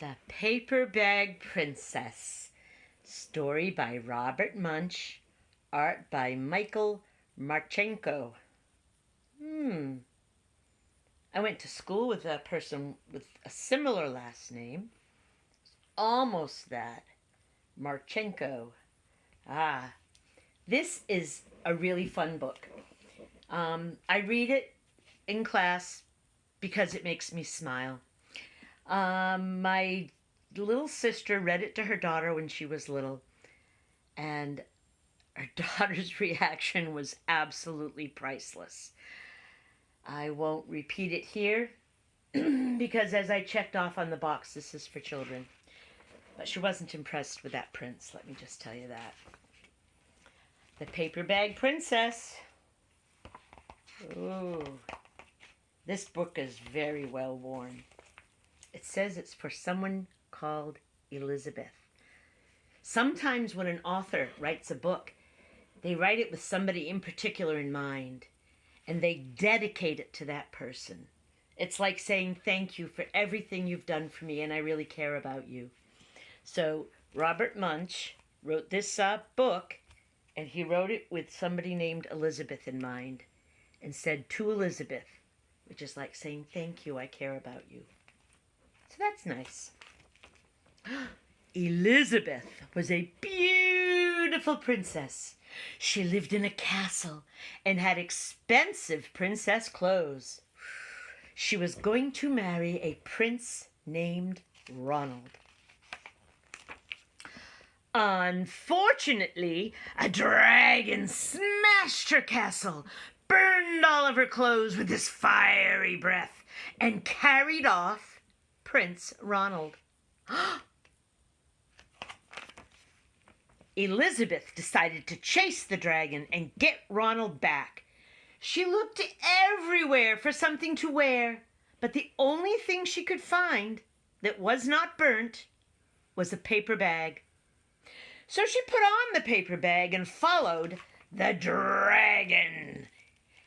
The Paper Bag Princess. Story by Robert Munsch. Art by Michael Marchenko. I went to school with a person with a similar last name. Almost that. Marchenko. This is a really fun book. I read it in class because it makes me smile. My little sister read it to her daughter when she was little, and her daughter's reaction was absolutely priceless. I won't repeat it here because as I checked off on the box, this is for children. But she wasn't impressed with that prince, let me just tell you that. The Paper Bag Princess. Ooh. This book is very well worn. It says it's for someone called Elizabeth. Sometimes when an author writes a book, they write it with somebody in particular in mind, and they dedicate it to that person. It's like saying thank you for everything you've done for me, and I really care about you. So Robert Munsch wrote this book, and he wrote it with somebody named Elizabeth in mind, and said to Elizabeth, which is like saying thank you, I care about you. So that's nice. Elizabeth was a beautiful princess. She lived in a castle and had expensive princess clothes. She was going to marry a prince named Ronald. Unfortunately, a dragon smashed her castle, burned all of her clothes with his fiery breath, and carried off Prince Ronald. Elizabeth decided to chase the dragon and get Ronald back. She looked everywhere for something to wear, but the only thing she could find that was not burnt was a paper bag. So she put on the paper bag and followed the dragon.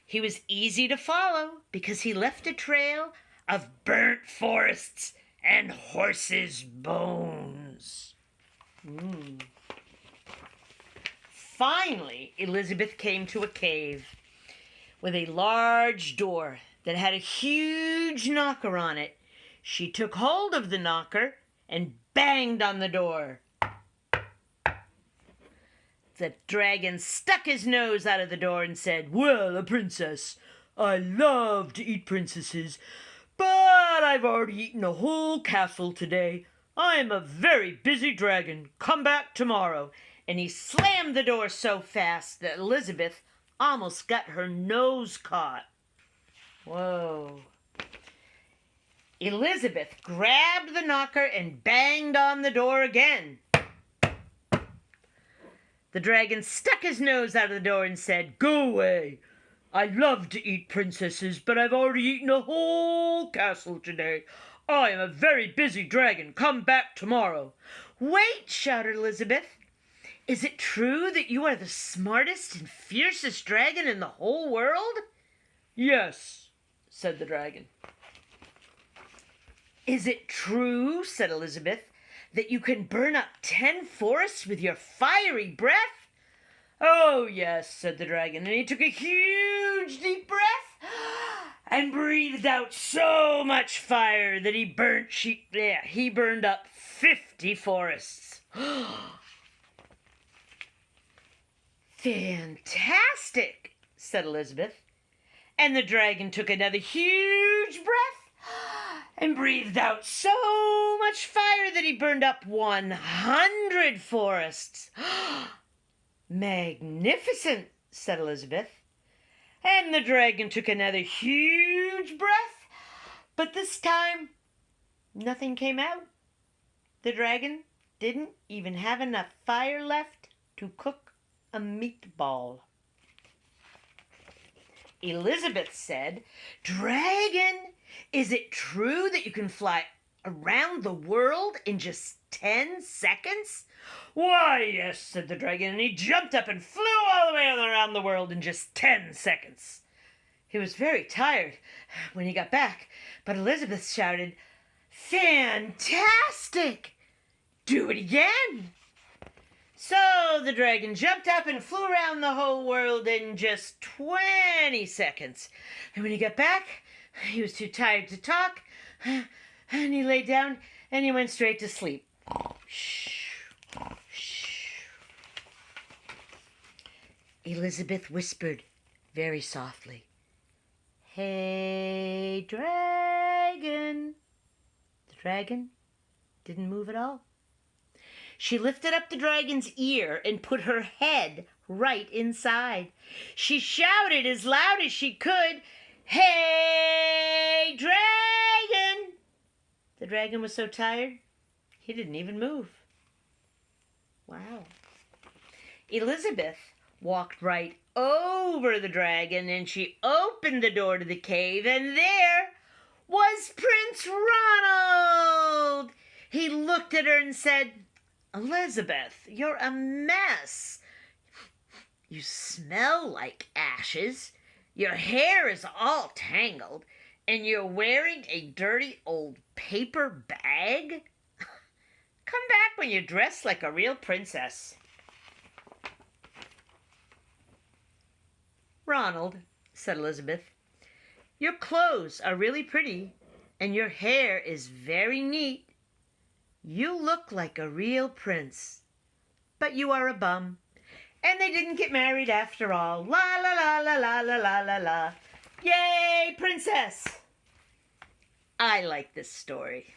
He was easy to follow because he left a trail of burnt forests and horses' bones. Finally, Elizabeth came to a cave with a large door that had a huge knocker on it. She took hold of the knocker and banged on the door. The dragon stuck his nose out of the door and said, "Well, a princess. I love to eat princesses, but I've already eaten a whole castle today. I am a very busy dragon. Come back tomorrow." And he slammed the door so fast that Elizabeth almost got her nose caught. Whoa. Elizabeth grabbed the knocker and banged on the door again. The dragon stuck his nose out of the door and said, "Go away. I love to eat princesses, but I've already eaten a whole castle today. I am a very busy dragon. Come back tomorrow." "Wait," shouted Elizabeth. "Is it true that you are the smartest and fiercest dragon in the whole world?" "Yes," said the dragon. "Is it true," said Elizabeth, "that you can burn up 10 forests with your fiery breath?" "Oh, yes," said the dragon, and he took a huge deep breath and breathed out so much fire that he burned up 50 forests. "Fantastic," said Elizabeth, and the dragon took another huge breath and breathed out so much fire that he burned up 100 forests. "Magnificent," said Elizabeth, and the dragon took another huge breath, but this time nothing came out. The dragon didn't even have enough fire left to cook a meatball. Elizabeth said, "Dragon, is it true that you can fly around the world in just 10 seconds?" "Why, yes," said the dragon, and he jumped up and flew all the way around the world in just 10 seconds. He was very tired when he got back, but Elizabeth shouted, "Fantastic! Fantastic! Do it again! So the dragon jumped up and flew around the whole world in just 20 seconds. And when he got back, he was too tired to talk, and he lay down and he went straight to sleep. Shh, shh. Elizabeth whispered very softly, "Hey, dragon." The dragon didn't move at all. She lifted up the dragon's ear and put her head right inside. She shouted as loud as she could, "Hey, dragon!" The dragon was so tired, he didn't even move. Wow. Elizabeth walked right over the dragon and she opened the door to the cave, and there was Prince Ronald. He looked at her and said, "Elizabeth, you're a mess. You smell like ashes. Your hair is all tangled, and you're wearing a dirty old paper bag. Come back when you're dressed like a real princess." "Ronald," said Elizabeth, "your clothes are really pretty, and your hair is very neat. You look like a real prince, but you are a bum, and they didn't get married after all. La la la la la la la la la. Yay, princess!" I like this story.